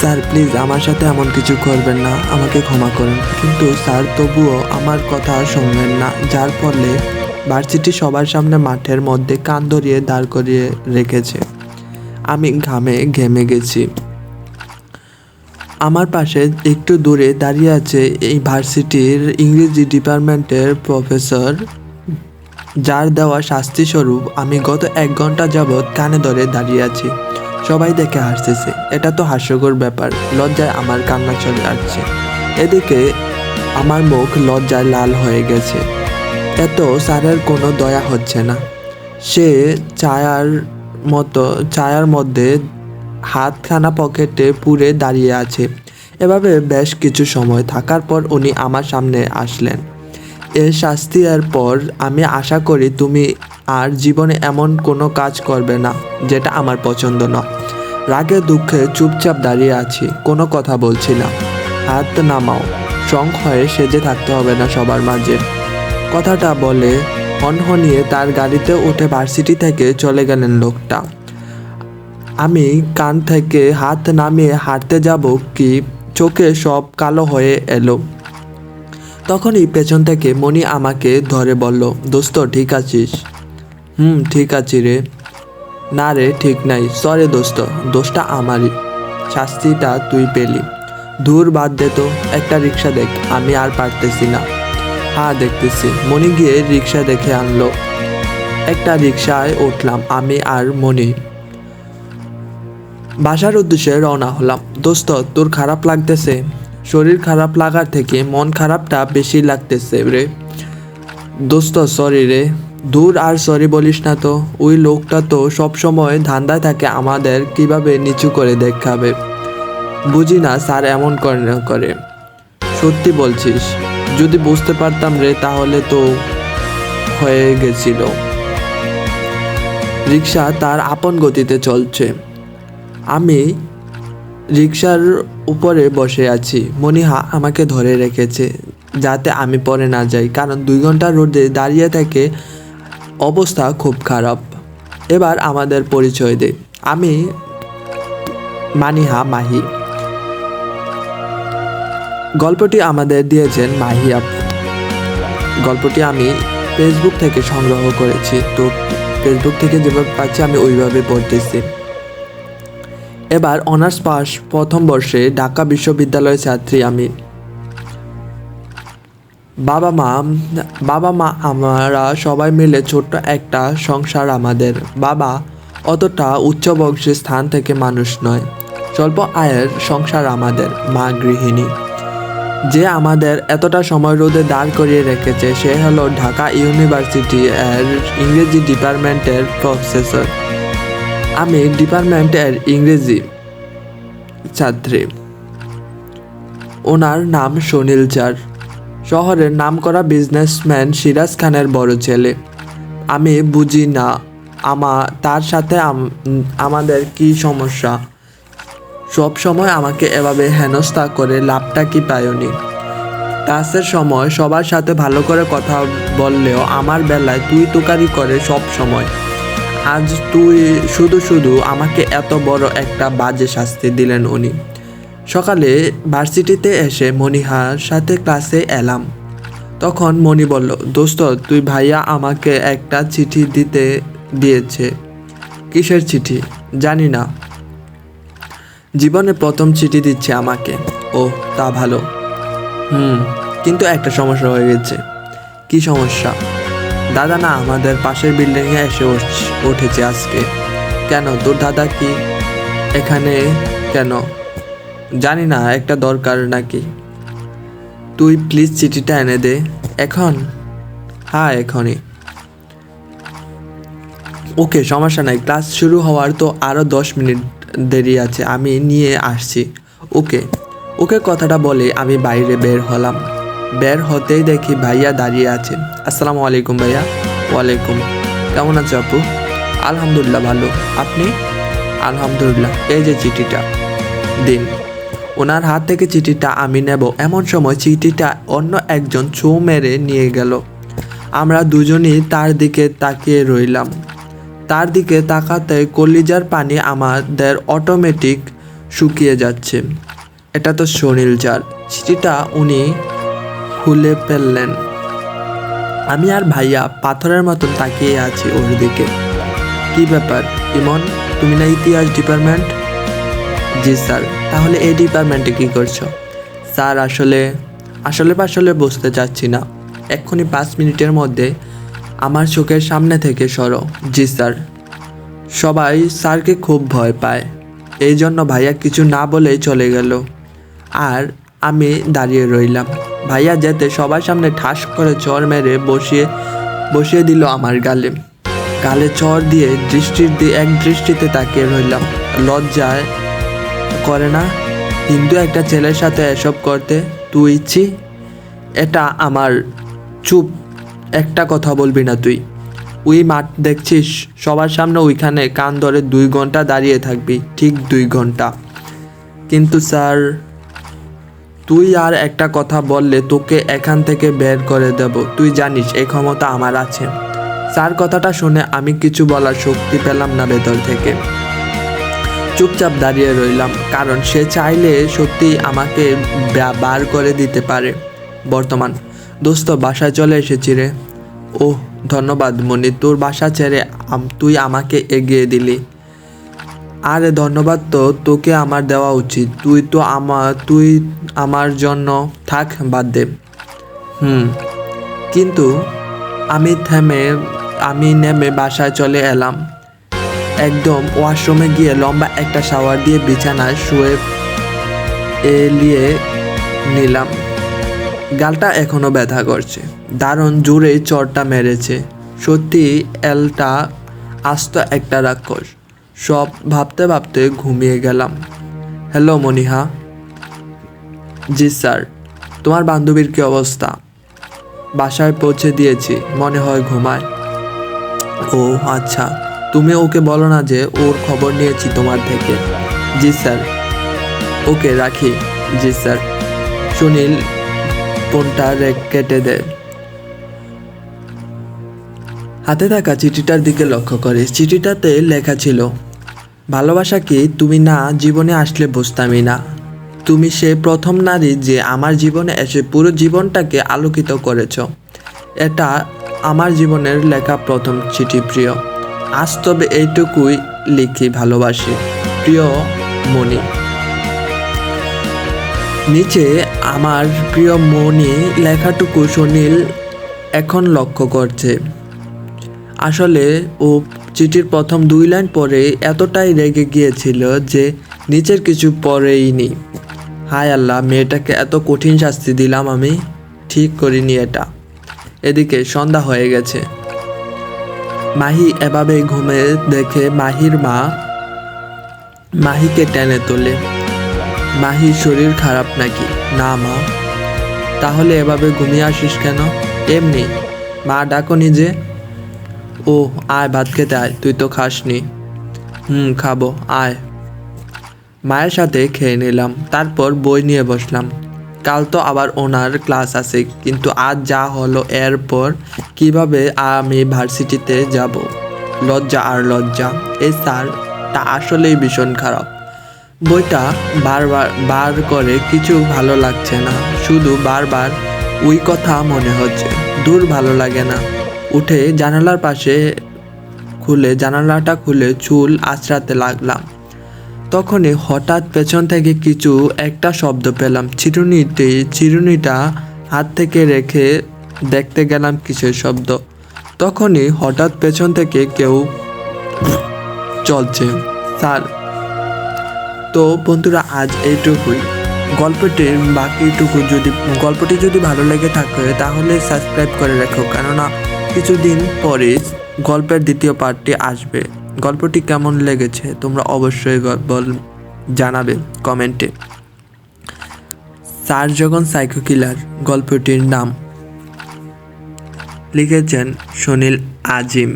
Sir please আমার সাথে এমন কিছু করবেন না, আমাকে ক্ষমা করুন। কিন্তু স্যার তবুও আমার কথা শুনলেন না, যার ফলে ভার্সিটি সবার সামনে মাঠের মধ্যে কান ধরিয়ে দাঁড় করিয়ে রেখেছে। আমি ঘামে ঘেমে গেছি। আমার পাশে একটু দূরে দাঁড়িয়ে আছে এই ভার্সিটির ইংরেজি ডিপার্টমেন্টের প্রফেসর, যার দেওয়া শাস্তিস্বরূপ আমি গত 1 ঘন্টা যাবৎ কানে ধরে দাঁড়িয়ে আছি। সবাই দেখে হাসতেছে। এটা তো হাস্যকর ব্যাপার। লজ্জায় আমার কান্না চলে আসছে। এদিকে আমার মুখ লজ্জায় লাল হয়ে গেছে। এত স্যারের কোনো দয়া হচ্ছে না। সে ছায়ার মধ্যে হাতখানা পকেটে পুরে দাঁড়িয়ে আছে। এভাবে বেশ কিছু সময় থাকার পর উনি আমার সামনে আসলেন। এর শাস্তির পর আমি আশা করি তুমি আর জীবনে এমন কোনো কাজ করবে না যেটা আমার পছন্দ না। রাগে দুঃখে চুপচাপ দাঁড়িয়ে আছি, কোনো কথা বলছি না। হাত নামাও, স্ট্রং হয়ে সেজে থাকতে হবে না সবার মাঝে। কথাটা বলে হনহনিয়ে তার গাড়িতে উঠে ভার্সিটি থেকে চলে গেলেন লোকটা। আমি কান থেকে হাত নামিয়ে হাঁটতে যাব কি চোখে সব কালো হয়ে এলো। তখনই পেছন থেকে মনি আমাকে ধরে বলল, দোস্ত ঠিক আছিস? ঠিক আছি রে। না রে ঠিক নাই, সরি দোস্ত, দোষটা আমারই, শাস্তিটা তুই পেলি। দূর বাদ দে তো, একটা রিক্সা দেখ, আমি আর পারতেছি না। হ্যাঁ দেখতেছি। মনি গিয়ে রিক্সা দেখে আনলো। একটা রিক্সায় উঠলাম আমি আর মনি। বাসার উদ্দেশ্যে রওনা হলাম। দোস্ত তোর খারাপ লাগতেছে? শরীর খারাপ লাগার থেকে মন খারাপটা বেশি লাগতেছে রে। দোস্ত সরি রে। দূর আর সরি বলিস না তো। ওই লোকটা তো সবসময় ধান্দায় থাকে আমাদের কিভাবে নিচু করে দেখাবে। বুঝি না স্যার এমন করে। সত্যি বলছিস? যদি বুঝতে পারতাম রে তাহলে তো হয়ে গেছিল। রিক্সা তার আপন গতিতে চলছে। আমি রিক্সার উপরে বসে আছি। মনিহা আমাকে ধরে রেখেছে যাতে আমি পড়ে না যাই, কারণ 2 ঘন্টা রোদে দাঁড়িয়ে থেকে অবস্থা খুব খারাপ। এবার আমাদের পরিচয় দে। আমি মানিহা মাহি। গল্পটি আমাদের দিয়েছেন মাহি আপু। গল্পটি আমি ফেসবুক থেকে সংগ্রহ করেছি, তো ফেসবুক থেকে যেভাবে পাচ্ছি আমি ওইভাবে পড়তেছি। এবার অনার্স পাস প্রথম বর্ষে ঢাকা বিশ্ববিদ্যালয়ের ছাত্রী আমি। বাবা মা আমরা সবাই মিলে ছোট্ট একটা সংসার আমাদের। বাবা অতটা উচ্চ বংশের স্থান থেকে মানুষ নয়, স্বল্প আয়ের সংসার আমাদের। মা গৃহিণী। যে আমাদের এতটা সময় রোদে দাঁড় করিয়ে রেখেছে সে হলো ঢাকা ইউনিভার্সিটি এর ইংরেজি ডিপার্টমেন্টের প্রফেসর। আমি ডিপার্টমেন্টের ইংরেজি ছাত্রী। ওনার নাম সুনীল চার, শহরের নামকরা বিজনেসম্যান সিরাজ খানের বড় ছেলে। আমি বুঝি না তার সাথে আমাদের কি সমস্যা। সব সময় আমাকে এভাবে হেনস্থা করে লাভটা কি পায়নি? ক্লাসের সময় সবার সাথে ভালো করে কথা বললেও আমার বেলায় তুই তুকারি করে সব সময়। আজ তুই শুধু আমাকে এত বড় একটা বাজে শাস্তি দিলেন উনি। সকালে ভার্সিটিতে এসে মনিহার সাথে ক্লাসে এলাম। তখন মনি বলল, দোস্ত তুই ভাইয়া আমাকে একটা চিঠি দিয়েছে। কিসের চিঠি? জানি না, জীবনে প্রথম চিঠি দিচ্ছে আমাকে। ও তা ভালো। কিন্তু একটা সমস্যা হয়ে গেছে। কি সমস্যা? দাদা না আমাদের পাশের বিল্ডিংয়ে এসে উঠেছে আজকে। কেন, তোর দাদা কি এখানে কেন? জানি না, একটা দরকার নাকি। তুই প্লিজ চিঠিটা এনে দে। এখন? হ্যাঁ এখনই। ওকে সমস্যা নাই, ক্লাস শুরু হওয়ার তো আরও 10 মিনিট দেরি আছে, আমি নিয়ে আসছি। ওকে কথাটা বলে আমি বাইরে বের হলাম। বের হতেই দেখি ভাইয়া দাঁড়িয়ে আছে। আসসালামু আলাইকুম ভাইয়া। ওয়ালাইকুম। কেমন আছো আপু? আলহামদুলিল্লাহ ভালো। আপনি? আলহামদুলিল্লাহ। এই যে চিঠিটা দিন। ওনার হাত থেকে চিঠিটা আমি নেব এমন সময় চিঠিটা অন্য একজন ছোঁ মেরে নিয়ে গেল। আমরা দুজনই তার দিকে তাকিয়ে রইলাম। তার দিকে তাকাতে কলিজার পানি আমাদের অটোমেটিক শুকিয়ে যাচ্ছে। এটা তো সুনীল স্যার। চিঠিটা উনি খুলে ফেললেন। আমি আর ভাইয়া পাথরের মতন তাকিয়ে আছি ওর দিকে। কি ব্যাপার ইমন, তুমি না ইতিহাস ডিপার্টমেন্ট? জি স্যার। তাহলে এই ডিপার্টমেন্টে কি করছো? স্যার আসলে বুঝতে চাচ্ছি না। এক্ষুনি 5 মিনিটের মধ্যে আমার চোখের সামনে থেকে সরো। জি স্যার। সবাই স্যারকে খুব ভয় পায়, এই জন্য ভাইয়া কিছু না বলেই চলে গেল। আর আমি দাঁড়িয়ে রইলাম। ভাইয়া যেতে সবার সামনে ঠাস করে চর মেরে বসিয়ে দিল আমার গালে। গালে চর দিয়ে এক দৃষ্টিতে তাকিয়ে রইলাম। লজ্জায় করে না হিন্দু একটা ছেলের সাথে এসব করতে? তুই ইচ্ছি এটা আমার। চুপ, একটা কথা বলবি না তুই। ওই মাঠ দেখছিস, সবার সামনে ওইখানে কান ধরে 2 ঘন্টা দাঁড়িয়ে থাকবি, ঠিক 2 ঘন্টা। কিন্তু স্যার, তুই আর একটা কথা বললে তোকে এখান থেকে বের করে দেব। তুই জানিস এই ক্ষমতা আমার আছে। স্যার কথাটা শুনে আমি কিছু বলার শক্তি পেলাম না ভেতর থেকে। চুপচাপ দাঁড়িয়ে রইলাম, কারণ সে চাইলে সত্যি আমাকে বার করে দিতে পারে। বর্তমান দোস্ত, বাসায় চলে এসেছি রে। ওহ ধন্যবাদ মনি, তোর বাসা ছেড়ে তুই আমাকে এগিয়ে দিলি। আরে ধন্যবাদ তো তোকে আমার দেওয়া উচিত। তুই আমার জন্য থাক, বাদ দে। কিন্তু আমি নেমে বাসায় চলে এলাম। একদম ওয়াশরুমে গিয়ে লম্বা একটা শাওয়ার দিয়ে বিছানায় শুয়ে এলিয়ে নিলাম। গালটা এখনো ব্যথা করছে। দারুণ জোরেই চরটা মেরেছে। সত্যি এলটা আস্ত একটা রাক্ষস। সব ভাবতে ভাবতে ঘুমিয়ে গেলাম। হ্যালো মনিহা। জি স্যার। তোমার বান্ধবীর কি অবস্থা? বাসায় পৌঁছে দিয়েছি, মনে হয় ঘুমায়। ও আচ্ছা, তুমি ওকে বলো না যে ওর খবর নিয়েছি তোমার থেকে। জি স্যার। ওকে রাখি। জি স্যার। সুনীল ফোনটা কেটে দেয়। হাতে থাকা চিঠিটার দিকে লক্ষ্য করে। চিঠিটাতে লেখা ছিল, ভালোবাসা কি তুমি না জীবনে আসলে বুঝতামই না। তুমি সে প্রথম নারী যে আমার জীবনে এসে পুরো জীবনটাকে আলোকিত করেছ। এটা আমার জীবনের লেখা প্রথম চিঠি প্রিয়। আজ তবে এইটুকুই লিখি, ভালোবাসি প্রিয় মনি। নিচে আমার প্রিয় মনি লেখাটুকু সুনীল এখন লক্ষ্য করছে। আসলে ও চিঠির প্রথম 2 লাইন পরে এতটাই রেগে গিয়েছিল যে নিচের কিছু পড়েইনি। হায় আল্লাহ, মেয়েটাকে এত কঠিন শাস্তি দিলাম আমি, ঠিক করিনি এটা। এদিকে সন্ধ্যা হয়ে গেছে। মাহি এভাবে ঘুমে দেখে মাহির মা মাহিকে টেনে তোলে। মাহির শরীর খারাপ নাকি? না মা। তাহলে এভাবে ঘুমিয়ে আসিস কেন? এমনি। মা ডাকো নিজে। ও আয়, ভাত খেতে আয়, তুই তো খাসনি। খাবো, আয়। মায়ের সাথে খেয়ে নিলাম, তারপর বই নিয়ে বসলাম। কাল তো আবার ওনার ক্লাস আছে, কিন্তু আজ যা হলো এরপর কিভাবে আমি ভার্সিটিতে যাব। লজ্জা আর লজ্জা। এই স্যারটা আসলেই ভীষণ খারাপ। বইটা বার করে কিছু ভালো লাগছে না, শুধু বারবার ওই কথা মনে হচ্ছে। দূর, ভালো লাগে না। উঠে জানালাটা খুলে চুল আঁচড়াতে লাগলাম। তখনই হঠাৎ পেছন থেকে কিছু একটা শব্দ পেলাম। চিরুনিটা হাত থেকে রেখে দেখতে গেলাম কিসের শব্দ। তখনই হঠাৎ পেছন থেকে কেউ চলছে। স্যার। তো বন্ধুরা, আজ এইটুকুই। গল্পটি যদি ভালো লেগে থাকে তাহলে সাবস্ক্রাইব করে রেখো, কেননা কিছুদিন পরে গল্পের দ্বিতীয় পার্টটি আসবে। গল্পটি কেমন লেগেছে তোমরা অবশ্যই জানাবে কমেন্টে। স্যার যখন সাইকো কিলার গল্পটির নাম লিখেছেন সুনীল আজিম।